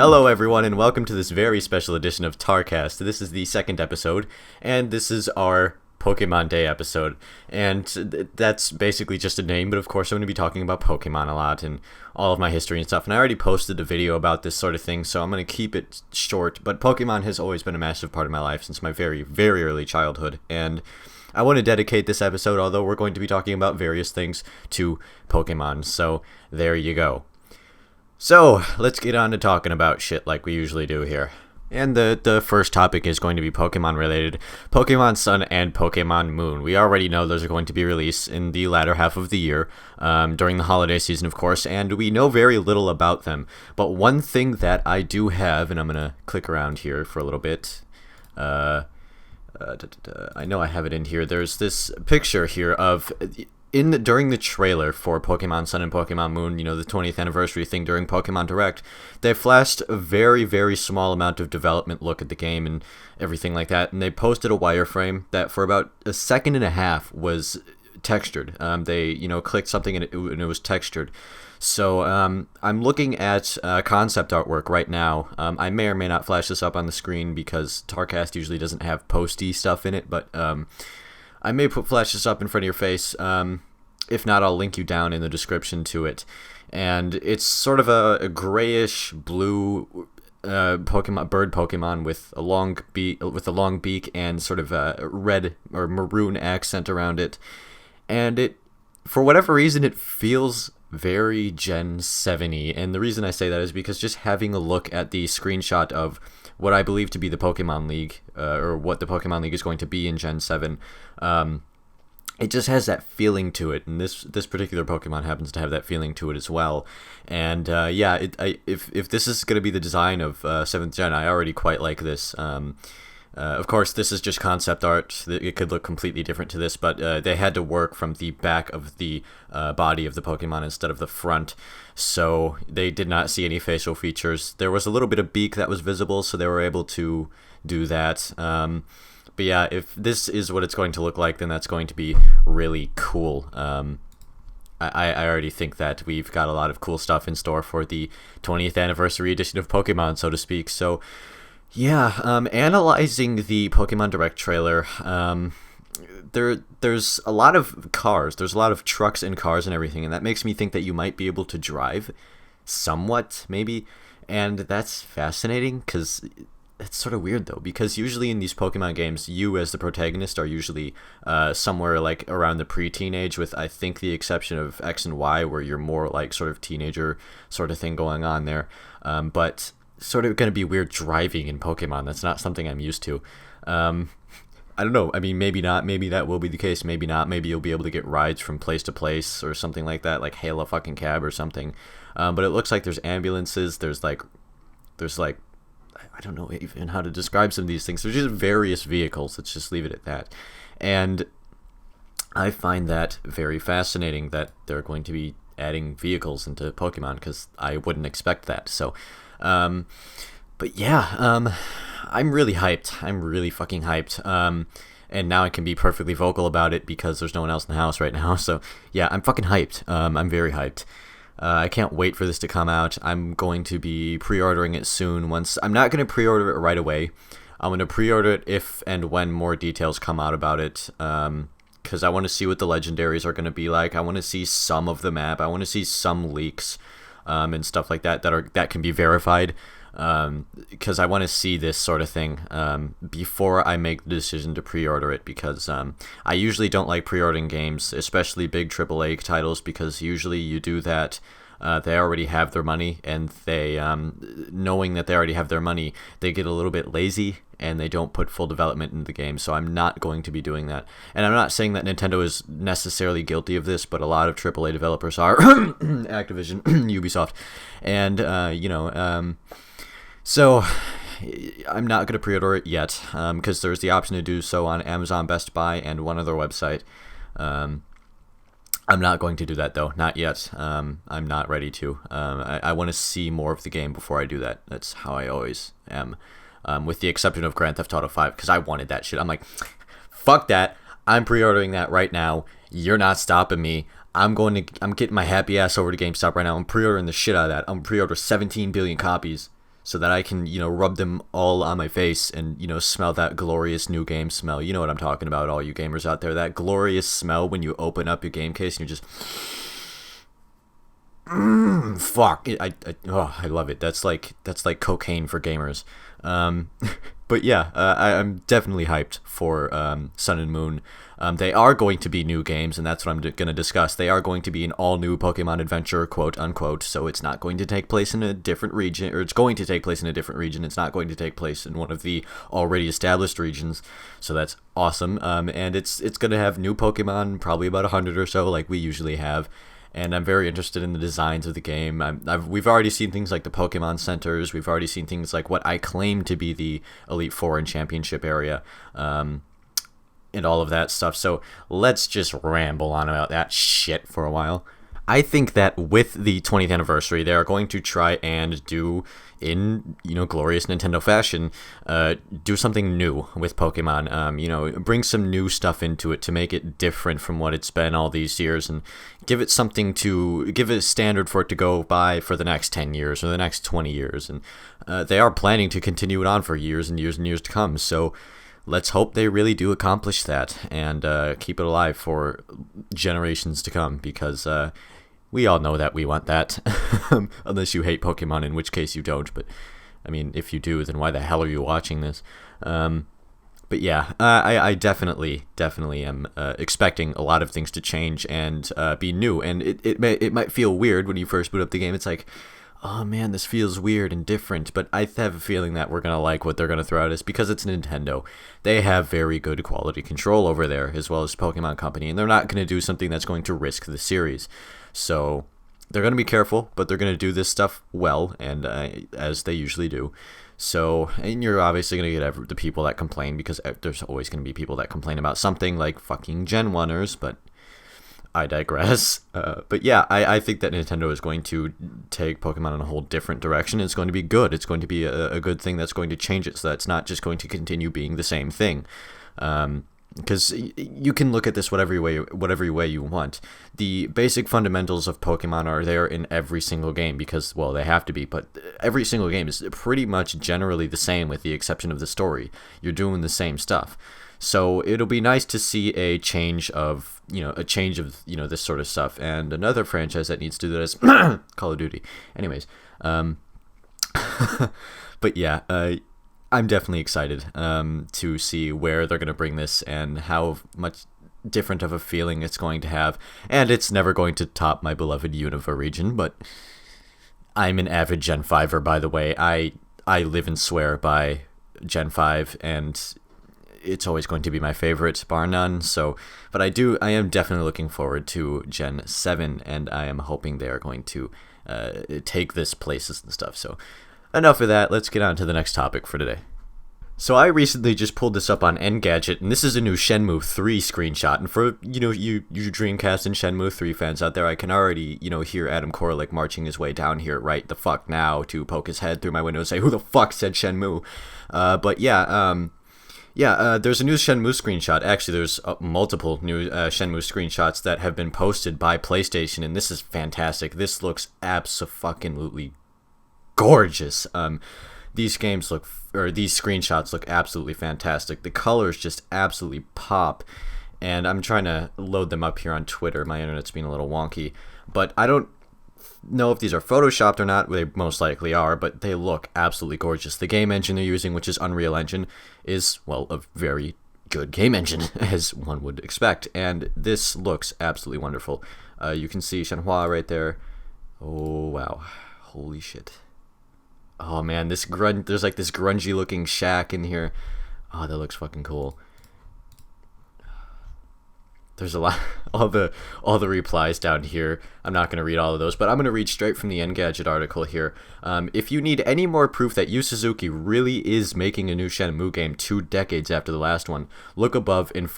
Hello, everyone, and welcome to this very special edition of TARcast. This is the second episode, and this is our Pokemon Day episode. And that's basically just a name, but of course I'm going to be talking about Pokemon a lot and all of my history and stuff. And I already posted a video about this sort of thing, so I'm going to keep it short. But Pokemon has always been a massive part of my life since my very, very early childhood. And I want to dedicate this episode, although we're going to be talking about various things, to Pokemon. So there you go. So, let's get on to talking about shit like we usually do here. And the first topic is going to be Pokemon related. Pokemon Sun and Pokemon Moon. We already know those are going to be released in the latter half of the year, during the holiday season, of course, and we know very little about them. But one thing that I do have, and I'm going to click around here for a little bit. I know I have it in here. There's this picture here of... during the trailer for Pokemon Sun and Pokemon Moon, you know, the 20th anniversary thing during Pokemon Direct, they flashed a very, very small amount of development look at the game and everything like that, and they posted a wireframe that for about a second and a half was textured. They, clicked something and it was textured. So I'm looking at concept artwork right now. I may or may not flash this up on the screen because TARcast usually doesn't have posty stuff in it, but... I may flash this up in front of your face. If not, I'll link you down in the description to it. And it's sort of a grayish blue bird Pokemon with a long beak and sort of a red or maroon accent around it. And it, for whatever reason, it feels very Gen 7-y. And the reason I say that is because just having a look at the screenshot of what I believe to be the Pokemon League, or what the Pokemon League is going to be in Gen 7, it just has that feeling to it, and this particular Pokemon happens to have that feeling to it as well. And if this is going to be the design of 7th Gen, I already quite like this. Of course, this is just concept art. It could look completely different to this, but they had to work from the back of the body of the Pokemon instead of the front, so they did not see any facial features. There was a little bit of beak that was visible, so they were able to do that. But yeah, if this is what it's going to look like, then that's going to be really cool. I already think that we've got a lot of cool stuff in store for the 20th anniversary edition of Pokemon, so to speak. So... yeah, analyzing the Pokemon Direct trailer, there's a lot of cars, there's a lot of trucks and cars and everything, and that makes me think that you might be able to drive, somewhat, maybe, and that's fascinating, because it's sort of weird, though, because usually in these Pokemon games, you as the protagonist are usually somewhere, like, around the preteen age, with, I think, the exception of X and Y, where you're more, like, sort of teenager sort of thing going on there, but... sort of going to be weird driving in Pokemon. That's not something I'm used to. I don't know. I mean, maybe not. Maybe that will be the case. Maybe not. Maybe you'll be able to get rides from place to place or something like that, like hail a fucking cab or something. But it looks like there's ambulances. There's like, I don't know even how to describe some of these things. There's just various vehicles. Let's just leave it at that. And I find that very fascinating that they're going to be adding vehicles into Pokemon, because I wouldn't expect that. So... but yeah, I'm really hyped. I'm really fucking hyped. And now I can be perfectly vocal about it because there's no one else in the house right now. So yeah, I'm fucking hyped. I'm very hyped. I can't wait for this to come out. I'm going to be pre-ordering it soon. I'm not going to pre-order it right away. I'm going to pre-order it if and when more details come out about it. Because I want to see what the legendaries are going to be like. I want to see some of the map. I want to see some leaks. And stuff like that that can be verified, because I want to see this sort of thing before I make the decision to pre-order it, because I usually don't like pre-ordering games, especially big AAA titles, because usually you do that, they already have their money, and they, knowing that they already have their money, they get a little bit lazy, and they don't put full development into the game, so I'm not going to be doing that. And I'm not saying that Nintendo is necessarily guilty of this, but a lot of AAA developers are. Activision, Ubisoft, and, so I'm not going to pre-order it yet, because there's the option to do so on Amazon, Best Buy, and one other website. I'm not going to do that, though. Not yet. I'm not ready to. I want to see more of the game before I do that. That's how I always am. With the exception of Grand Theft Auto 5, because I wanted that shit. I'm like, fuck that. I'm pre-ordering that right now. You're not stopping me. I'm getting my happy ass over to GameStop right now. I'm pre-ordering the shit out of that. I'm pre-order 17 billion copies. so that I can, rub them all on my face and, smell that glorious new game smell. You know what I'm talking about, all you gamers out there. That glorious smell when you open up your game case and you're just... fuck. I love it. That's like cocaine for gamers. But yeah, I'm definitely hyped for Sun and Moon. They are going to be new games, and that's what I'm going to discuss. They are going to be an all-new Pokemon adventure, quote unquote, so it's not going to take place in a different region, or it's going to take place in a different region. It's not going to take place in one of the already established regions, so that's awesome. And it's going to have new Pokemon, probably about 100 or so, like we usually have. And I'm very interested in the designs of the game. We've already seen things like the Pokemon Centers. We've already seen things like what I claim to be the Elite Four and Championship area, and all of that stuff. So let's just ramble on about that shit for a while. I think that with the 20th anniversary, they are going to try and do, in glorious Nintendo fashion, do something new with Pokemon. Bring some new stuff into it to make it different from what it's been all these years, and give it a standard for it to go by for the next 10 years or the next 20 years. And they are planning to continue it on for years and years and years to come. So let's hope they really do accomplish that and keep it alive for generations to come, because we all know that we want that. Unless you hate Pokemon, in which case you don't. But, I mean, if you do, then why the hell are you watching this? But yeah, I definitely am expecting a lot of things to change and be new. And it might feel weird when you first boot up the game. It's like, oh man, this feels weird and different. But I have a feeling that we're going to like what they're going to throw at us, because it's Nintendo. They have very good quality control over there, as well as Pokemon Company. And they're not going to do something that's going to risk the series. So they're going to be careful, but they're going to do this stuff well, and as they usually do. So, and you're obviously going to get the people that complain, because there's always going to be people that complain about something, like fucking Gen 1ers, but I digress. But yeah, I think that Nintendo is going to take Pokemon in a whole different direction. It's going to be good. It's going to be a good thing that's going to change it, so that's not just going to continue being the same thing. Because you can look at this whatever way you want. The basic fundamentals of Pokemon are there in every single game, because, well, they have to be, but every single game is pretty much generally the same, with the exception of the story. You're doing the same stuff. So it'll be nice to see a change of this sort of stuff. And another franchise that needs to do that is Call of Duty. Anyways, but yeah, I'm definitely excited to see where they're going to bring this and how much different of a feeling it's going to have. And it's never going to top my beloved Unova region, but I'm an avid Gen 5er, by the way. I live and swear by Gen 5, and it's always going to be my favorite, bar none. So, but I am definitely looking forward to Gen 7, and I am hoping they are going to take this places and stuff. So, enough of that. Let's get on to the next topic for today. So I recently just pulled this up on Engadget, and this is a new Shenmue 3 screenshot. And for, you Dreamcast and Shenmue 3 fans out there, I can already, hear Adam Koralik marching his way down here right the fuck now to poke his head through my window and say, who the fuck said Shenmue? But yeah, there's a new Shenmue screenshot. Actually, there's multiple new Shenmue screenshots that have been posted by PlayStation, and this is fantastic. This looks abso-fucking-lutely gorgeous. These screenshots look absolutely fantastic. The colors just absolutely pop, and I'm trying to load them up here on Twitter. My internet's being a little wonky, but I don't know if these are photoshopped or not. They most likely are, but they look absolutely gorgeous. The game engine they're using, which is Unreal Engine, is, well, a very good game engine, as one would expect, and this looks absolutely wonderful. You can see Shenhua right there. Oh, wow. Holy shit. Oh man, there's like this grungy looking shack in here. Oh, that looks fucking cool. There's a lot, all the replies down here. I'm not going to read all of those, but I'm going to read straight from the Engadget article here. If you need any more proof that Yu Suzuki really is making a new Shenmue game 2 decades after the last one, look above and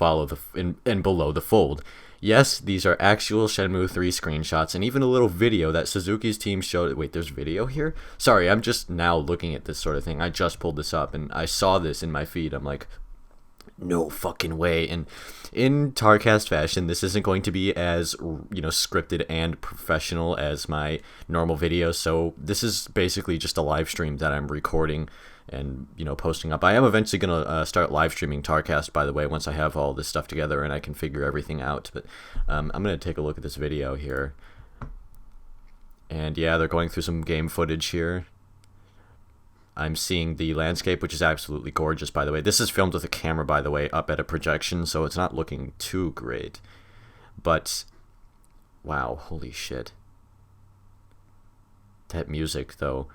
and below the fold. Yes, these are actual Shenmue 3 screenshots, and even a little video that Suzuki's team showed. Wait, there's video here? Sorry, I'm just now looking at this sort of thing. I just pulled this up, and I saw this in my feed. I'm like, No fucking way. And in TARcast fashion, this isn't going to be as, scripted and professional as my normal videos. So this is basically just a live stream that I'm recording and, posting up. I am eventually going to start live streaming TARcast, by the way, once I have all this stuff together and I can figure everything out. But I'm going to take a look at this video here. And yeah, they're going through some game footage here. I'm seeing the landscape, which is absolutely gorgeous, by the way. This is filmed with a camera, by the way, up at a projection, so it's not looking too great. But, wow, holy shit. That music, though.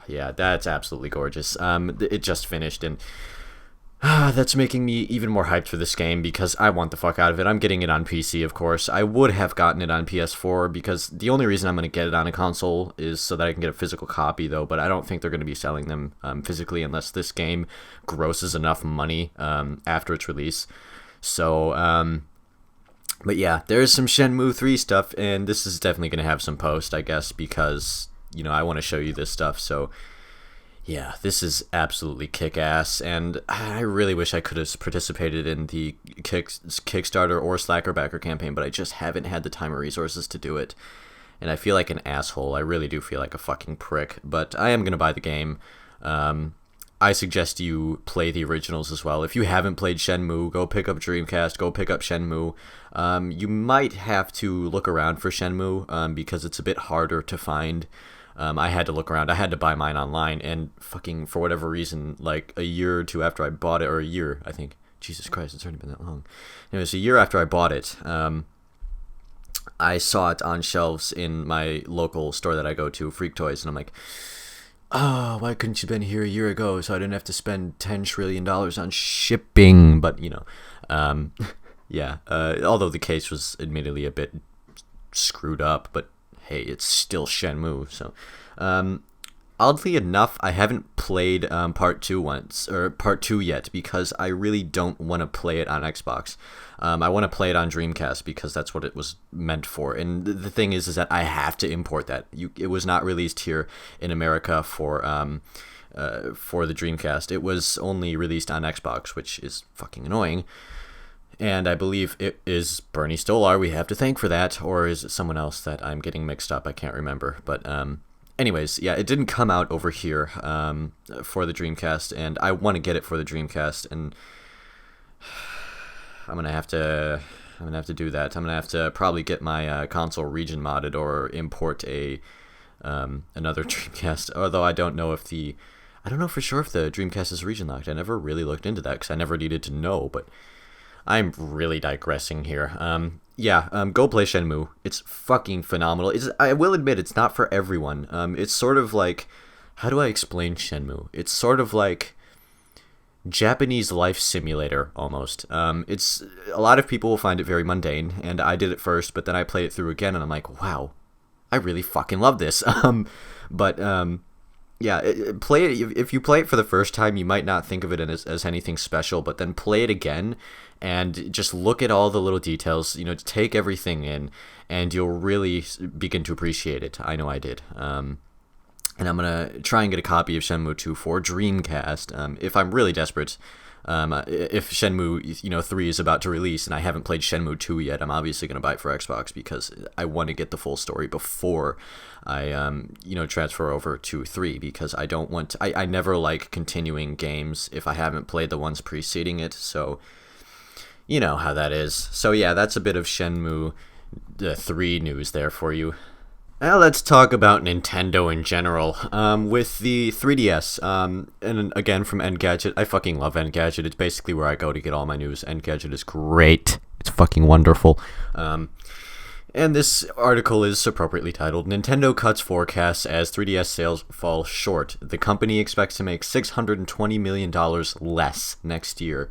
Yeah, that's absolutely gorgeous. It just finished, and that's making me even more hyped for this game because I want the fuck out of it. I'm getting it on PC, of course. I would have gotten it on PS4 because the only reason I'm going to get it on a console is so that I can get a physical copy, though. But I don't think they're going to be selling them physically unless this game grosses enough money after its release. So, but yeah, there's some Shenmue 3 stuff, and this is definitely going to have some post, I guess, because, I want to show you this stuff, so... Yeah, this is absolutely kick-ass, and I really wish I could have participated in the Kickstarter or Slacker backer campaign, but I just haven't had the time or resources to do it, and I feel like an asshole. I really do feel like a fucking prick, but I am going to buy the game. I suggest you play the originals as well. If you haven't played Shenmue, go pick up Dreamcast, go pick up Shenmue. You might have to look around for Shenmue, because it's a bit harder to find. I had to look around. I had to buy mine online, and fucking, for whatever reason, like a year or two after I bought it, or a year, I think. Jesus Christ, it's already been that long. Anyways, a year after I bought it, I saw it on shelves in my local store that I go to, Freak Toys, and I'm like, oh, why couldn't you been here a year ago so I didn't have to spend $10 trillion on shipping? But, yeah, although the case was admittedly a bit screwed up, but hey, it's still Shenmue. So, oddly enough, I haven't played part 2 yet because I really don't want to play it on Xbox. I want to play it on Dreamcast because that's what it was meant for. And the thing is that I have to import that. It was not released here in America for the Dreamcast. It was only released on Xbox, which is fucking annoying. And I believe it is Bernie Stolar we have to thank for that, or is it someone else that I'm getting mixed up? I can't remember. But anyways, yeah, it didn't come out over here for the Dreamcast, and I want to get it for the Dreamcast, and I'm gonna have to do that. I'm gonna have to probably get my console region modded or import another Dreamcast. Although I don't know for sure if the Dreamcast is region locked. I never really looked into that because I never needed to know, but. I'm really digressing here. Go play Shenmue. It's fucking phenomenal. I will admit, it's not for everyone. It's sort of like... How do I explain Shenmue? It's sort of like Japanese life simulator, almost. It's a lot of people will find it very mundane, and I did it first, but then I played it through again, and I'm like, wow, I really fucking love this. Yeah, play it. If you play it for the first time, you might not think of it as anything special, but then play it again and just look at all the little details, take everything in, and you'll really begin to appreciate it. I know I did. And I'm going to try and get a copy of Shenmue 2 for Dreamcast, if I'm really desperate. If Shenmue 3 is about to release and I haven't played Shenmue 2 yet, I'm obviously going to buy it for Xbox because I want to get the full story before I transfer over to 3, because I don't want to, I never like continuing games if I haven't played the ones preceding it, so you know how that is. So yeah, that's a bit of Shenmue 3 news there for you. Now let's talk about Nintendo in general, with the 3DS, and again from Engadget. I fucking love Engadget. It's basically where I go to get all my news. Engadget is great. It's fucking wonderful. And this article is appropriately titled, Nintendo Cuts Forecasts as 3DS Sales Fall Short. The company expects to make $620 million less next year.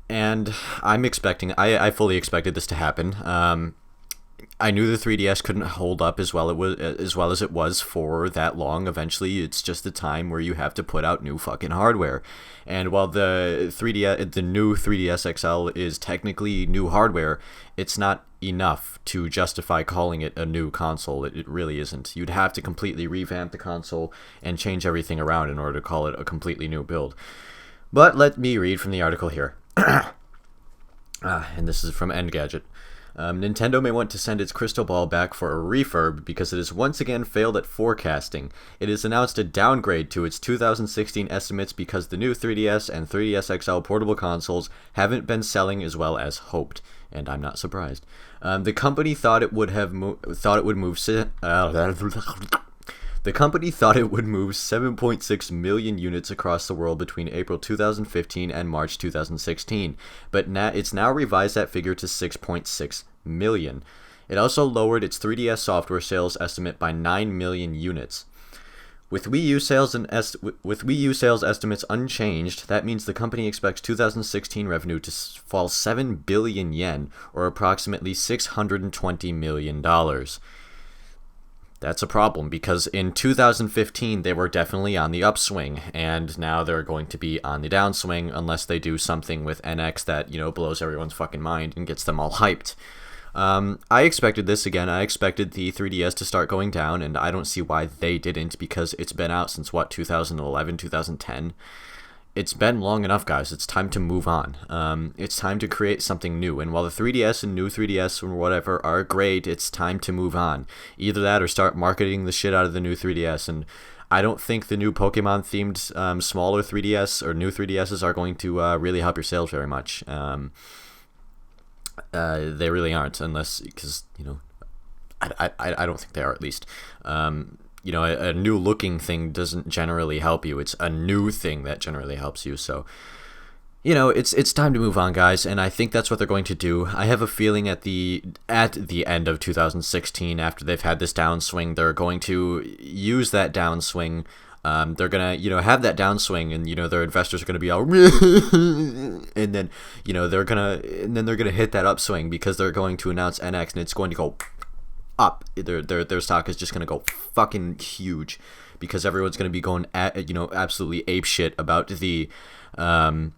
And I fully expected this to happen. I knew the 3DS couldn't hold up as well as it was for that long. Eventually, it's just a time where you have to put out new fucking hardware. And while the new 3DS XL is technically new hardware, it's not enough to justify calling it a new console. It really isn't. You'd have to completely revamp the console and change everything around in order to call it a completely new build. But let me read from the article here. And this is from Engadget. Nintendo may want to send its crystal ball back for a refurb because it has once again failed at forecasting. It has announced a downgrade to its 2016 estimates because the new 3DS and 3DS XL portable consoles haven't been selling as well as hoped, and I'm not surprised. The company thought it would move 7.6 million units across the world between April 2015 and March 2016, but it's now revised that figure to 6.6 million. It also lowered its 3DS software sales estimate by 9 million units. With Wii U sales estimates unchanged, that means the company expects 2016 revenue to fall 7 billion yen, or approximately $620 million. That's a problem, because in 2015 they were definitely on the upswing, and now they're going to be on the downswing unless they do something with NX that, blows everyone's fucking mind and gets them all hyped. I expected this again. I expected the 3DS to start going down, and I don't see why they didn't, because it's been out since, 2011, 2010? It's been long enough, guys. It's time to move on. It's time to create something new. And while the 3DS and new 3DS or whatever are great, it's time to move on. Either that or start marketing the shit out of the new 3DS. And I don't think the new Pokemon-themed smaller 3DS or new 3DSs are going to really help your sales very much. They really aren't, unless, because, I don't think they are, at least. A new looking thing doesn't generally help you. It's a new thing that generally helps you. So, it's time to move on, guys, and I think that's what they're going to do. I have a feeling at the end of 2016, after they've had this downswing, they're going to use that downswing. They're gonna, have that downswing, and their investors are gonna be all, and then, they're gonna hit that upswing because they're going to announce NX, and it's going to go up. Their stock is just gonna go fucking huge because everyone's gonna be going absolutely apeshit about the about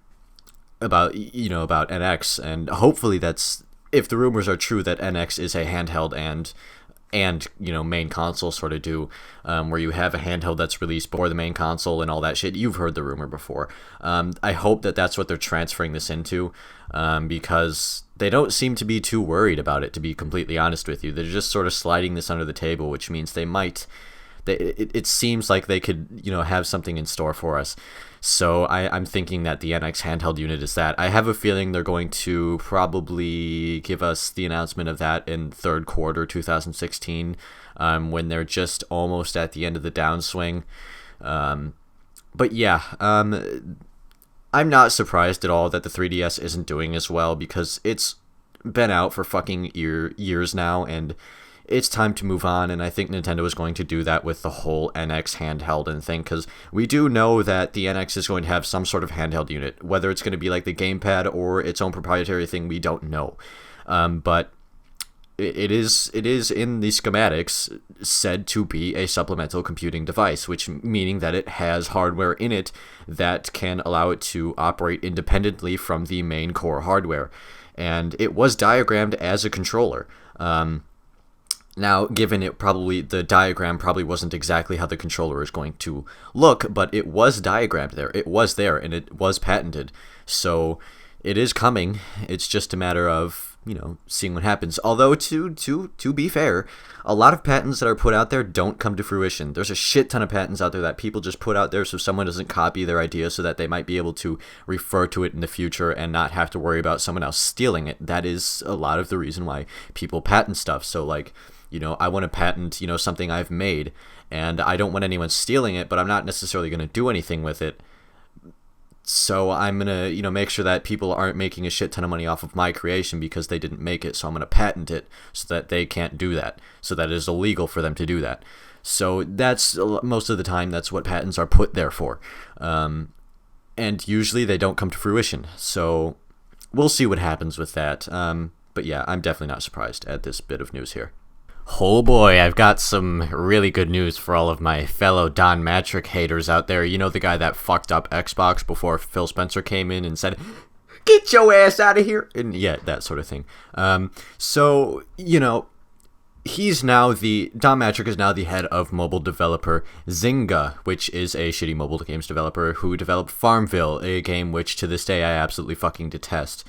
NX, and hopefully that's, if the rumors are true that NX is a handheld and main console sort of do, where you have a handheld that's released before the main console and all that shit. You've heard the rumor before. I hope that that's what they're transferring this into, because they don't seem to be too worried about it, to be completely honest with you. They're just sort of sliding this under the table, which means it seems like they could, have something in store for us. So I'm thinking that the NX handheld unit is that. I have a feeling they're going to probably give us the announcement of that in third quarter 2016, when they're just almost at the end of the downswing. But yeah, I'm not surprised at all that the 3DS isn't doing as well, because it's been out for fucking years now, and it's time to move on, and I think Nintendo is going to do that with the whole NX handheld and thing, because we do know that the NX is going to have some sort of handheld unit. Whether it's going to be like the gamepad or its own proprietary thing, we don't know. But it is in the schematics said to be a supplemental computing device, which meaning that it has hardware in it that can allow it to operate independently from the main core hardware. And it was diagrammed as a controller. Now, given the diagram probably wasn't exactly how the controller is going to look, but it was diagrammed there. It was there, and it was patented. So it is coming. It's just a matter of, seeing what happens. Although, to be fair, a lot of patents that are put out there don't come to fruition. There's a shit ton of patents out there that people just put out there so someone doesn't copy their idea, so that they might be able to refer to it in the future and not have to worry about someone else stealing it. That is a lot of the reason why people patent stuff. So, like, I want to patent, something I've made, and I don't want anyone stealing it, but I'm not necessarily going to do anything with it. So I'm going to, make sure that people aren't making a shit ton of money off of my creation because they didn't make it. So I'm going to patent it so that they can't do that, so that it is illegal for them to do that. So that's, most of the time, that's what patents are put there for. And usually they don't come to fruition. So we'll see what happens with that. But yeah, I'm definitely not surprised at this bit of news here. Oh boy, I've got some really good news for all of my fellow Don Matrick haters out there. The guy that fucked up Xbox before Phil Spencer came in and said, "Get your ass out of here," and yeah, that sort of thing. So, Don Mattrick is now the head of mobile developer Zynga, which is a shitty mobile games developer who developed Farmville, a game which to this day I absolutely fucking detest.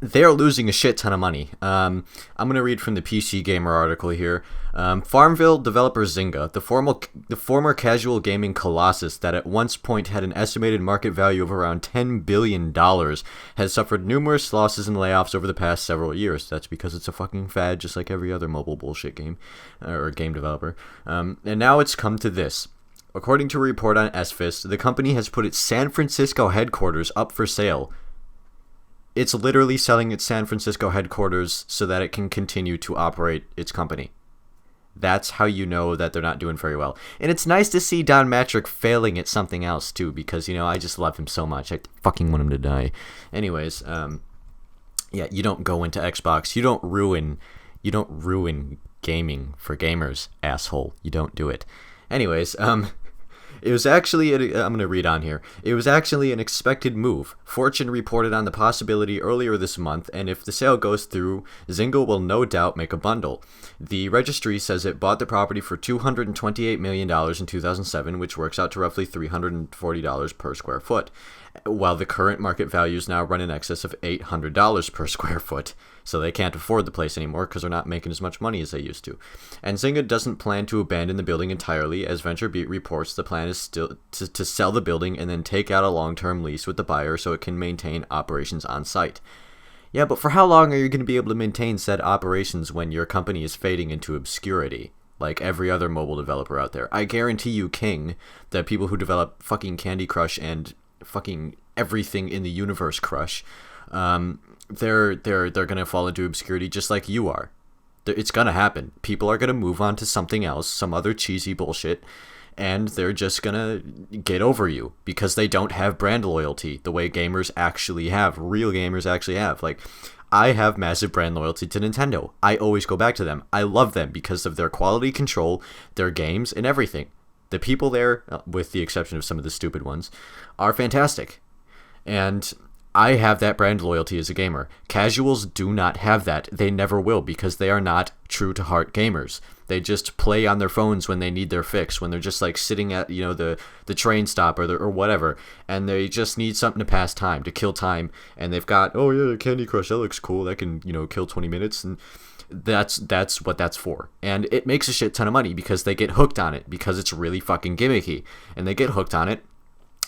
They are losing a shit ton of money. I'm going to read from the PC Gamer article here. Farmville developer Zynga, the former casual gaming colossus that at one point had an estimated market value of around $10 billion, has suffered numerous losses and layoffs over the past several years. That's because it's a fucking fad, just like every other mobile bullshit game, or game developer. And now it's come to this. According to a report on SFIS, the company has put its San Francisco headquarters up for sale. It's literally selling its San Francisco headquarters so that it can continue to operate its company. That's how you know that they're not doing very well. And it's nice to see Don Mattrick failing at something else, too, because, I just love him so much. I fucking want him to die. Anyways, yeah, you don't go into Xbox. You don't ruin gaming for gamers, asshole. You don't do it. Anyways, it was actually, I'm going to read on here. It was actually an expected move. Fortune reported on the possibility earlier this month, and if the sale goes through, Zynga will no doubt make a bundle. The registry says it bought the property for $228 million in 2007, which works out to roughly $340 per square foot, while the current market values now run in excess of $800 per square foot. So they can't afford the place anymore because they're not making as much money as they used to. And Zynga doesn't plan to abandon the building entirely. As VentureBeat reports, the plan is still to sell the building and then take out a long-term lease with the buyer so it can maintain operations on site. Yeah, but for how long are you going to be able to maintain said operations when your company is fading into obscurity? Like every other mobile developer out there. I guarantee you, King, that people who develop fucking Candy Crush and fucking everything in the universe Crush, they're gonna fall into obscurity just like you are. It's gonna happen. People are gonna move on to something else, some other cheesy bullshit, and they're just gonna get over you because they don't have brand loyalty the way gamers actually have. Real gamers actually have. Like, I have massive brand loyalty to Nintendo. I always go back to them. I love them because of their quality control, their games, and everything. The people there, with the exception of some of the stupid ones, are fantastic. And I have that brand loyalty as a gamer. Casuals do not have that. They never will because they are not true to heart gamers. They just play on their phones when they need their fix, when they're just like sitting at the train stop or whatever, and they just need something to pass time, to kill time, and they've got, oh yeah, Candy Crush, that looks cool, that can kill 20 minutes, and that's what that's for. And it makes a shit ton of money because they get hooked on it because it's really fucking gimmicky, and they get hooked on it.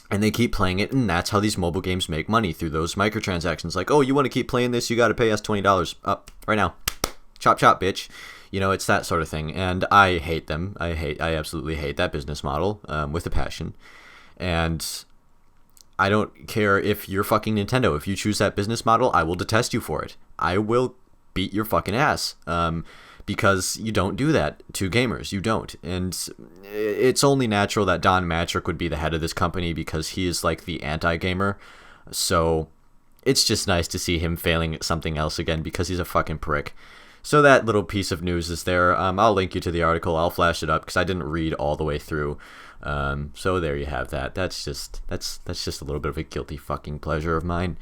And they keep playing it, and that's how these mobile games make money, through those microtransactions. Like, oh, you want to keep playing this? You got to pay us $20 up right now. Chop, chop, bitch. It's that sort of thing. And I hate them. I absolutely hate that business model with a passion. And I don't care if you're fucking Nintendo. If you choose that business model, I will detest you for it. I will beat your fucking ass. Because you don't do that to gamers. You don't. And it's only natural that Don Mattrick would be the head of this company because he is like the anti-gamer. So it's just nice to see him failing at something else again because he's a fucking prick. So that little piece of news is there. I'll link you to the article. I'll flash it up because I didn't read all the way through. So there you have that. That's just a little bit of a guilty fucking pleasure of mine.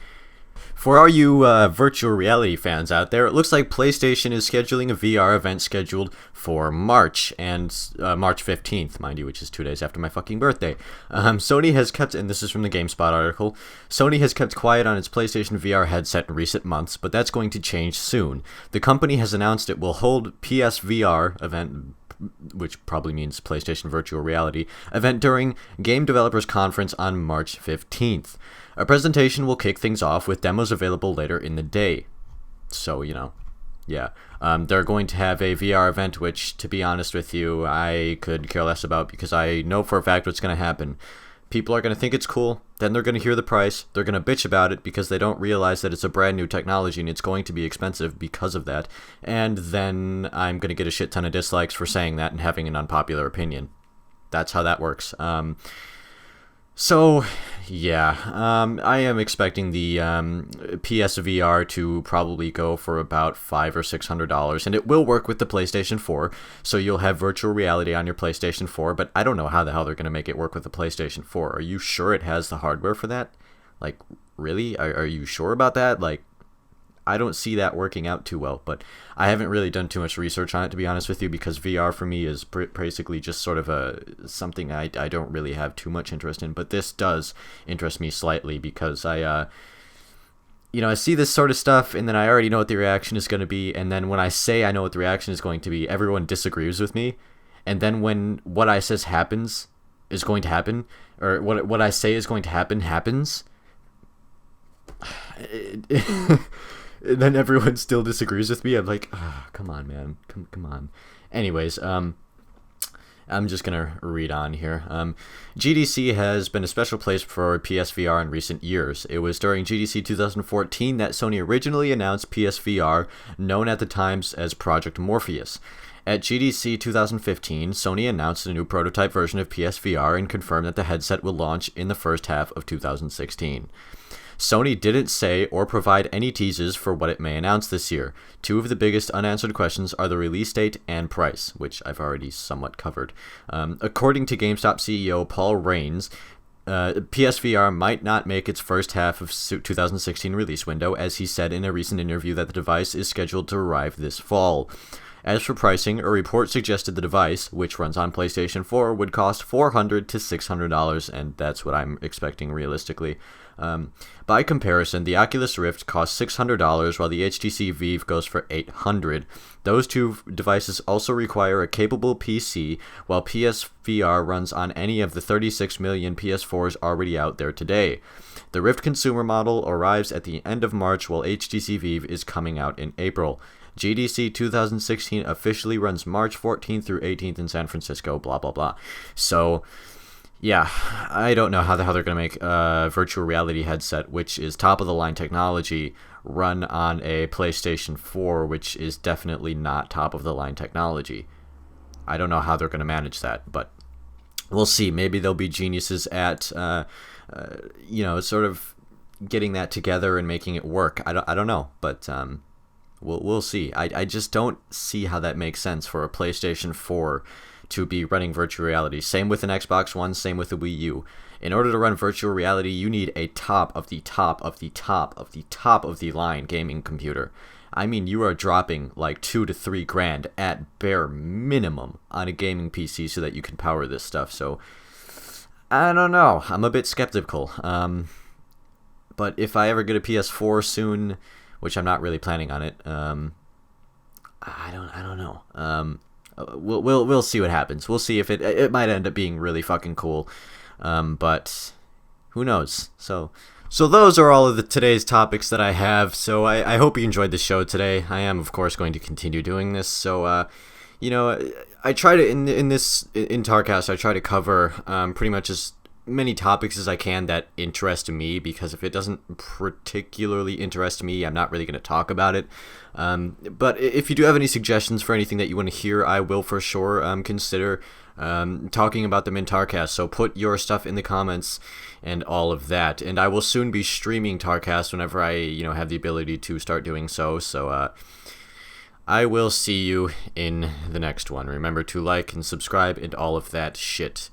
For all you virtual reality fans out there, it looks like PlayStation is scheduling a VR event scheduled for March, and March 15th, mind you, which is 2 days after my fucking birthday. Sony has kept, and this is from the GameSpot article, Sony has kept quiet on its PlayStation VR headset in recent months, but that's going to change soon. The company has announced it will hold PSVR event, which probably means PlayStation Virtual Reality, event during Game Developers Conference on March 15th. A presentation will kick things off with demos available later in the day. So, yeah. They're going to have a VR event, which, to be honest with you, I could care less about because I know for a fact what's going to happen. People are going to think it's cool, then they're going to hear the price, they're going to bitch about it because they don't realize that it's a brand new technology and it's going to be expensive because of that, and then I'm going to get a shit ton of dislikes for saying that and having an unpopular opinion. That's how that works. So, yeah, I am expecting the PSVR to probably go for about $500 or $600, and it will work with the PlayStation 4, so you'll have virtual reality on your PlayStation 4, but I don't know how the hell they're going to make it work with the PlayStation 4. Are you sure it has the hardware for that? Like, really? Are you sure about that? Like, I don't see that working out too well. But I haven't really done too much research on it, to be honest with you, because VR for me is basically just sort of something I don't really have too much interest in. But this does interest me slightly because I see this sort of stuff, and then I already know what the reaction is going to be, and then when I say I know what the reaction is going to be, everyone disagrees with me, and then when what I says is going to happen, or what I say is going to happen happens, and then everyone still disagrees with me. I'm like, oh, come on, man, come on. Anyways, I'm just going to read on here. GDC has been a special place for PSVR in recent years. It was during GDC 2014 that Sony originally announced PSVR, known at the times as Project Morpheus. At GDC 2015, Sony announced a new prototype version of PSVR and confirmed that the headset will launch in the first half of 2016. Sony didn't say or provide any teases for what it may announce this year. Two of the biggest unanswered questions are the release date and price, which I've already somewhat covered. According to GameStop CEO Paul Raines, PSVR might not make its first half of 2016 release window, as he said in a recent interview that the device is scheduled to arrive this fall. As for pricing, a report suggested the device, which runs on PlayStation 4, would cost $400 to $600, and that's what I'm expecting realistically. By comparison, the Oculus Rift costs $600, while the HTC Vive goes for $800. Those two devices also require a capable PC, while PSVR runs on any of the 36 million PS4s already out there today. The Rift consumer model arrives at the end of March, while HTC Vive is coming out in April. GDC 2016 officially runs March 14th through 18th in San Francisco, blah, blah, blah. So, yeah, I don't know how the hell they're going to make a virtual reality headset, which is top-of-the-line technology, run on a PlayStation 4, which is definitely not top-of-the-line technology. I don't know how they're going to manage that, but we'll see. Maybe they'll be geniuses at, sort of getting that together and making it work. I don't know, but we'll see. I just don't see how that makes sense for a PlayStation 4 to be running virtual reality. Same with an Xbox One, same with the Wii U. In order to run virtual reality, you need a top of the line gaming computer. I mean, you are dropping like $2,000 to $3,000 at bare minimum on a gaming PC so that you can power this stuff. So I don't know. I'm a bit skeptical. But if I ever get a PS4 soon, which I'm not really planning on it, I don't know. We'll see what happens. We'll see if it might end up being really fucking cool, but who knows? So those are all of today's topics that I have. So I hope you enjoyed the show today. I am, of course, going to continue doing this. So I try to in TARcast I try to cover pretty much as many topics as I can that interest me, because if it doesn't particularly interest me, I'm not really going to talk about it. But if you do have any suggestions for anything that you want to hear, I will for sure consider talking about them in TARcast. So put your stuff in the comments and all of that. And I will soon be streaming TARcast whenever I have the ability to start doing so. So I will see you in the next one. Remember to like and subscribe and all of that shit.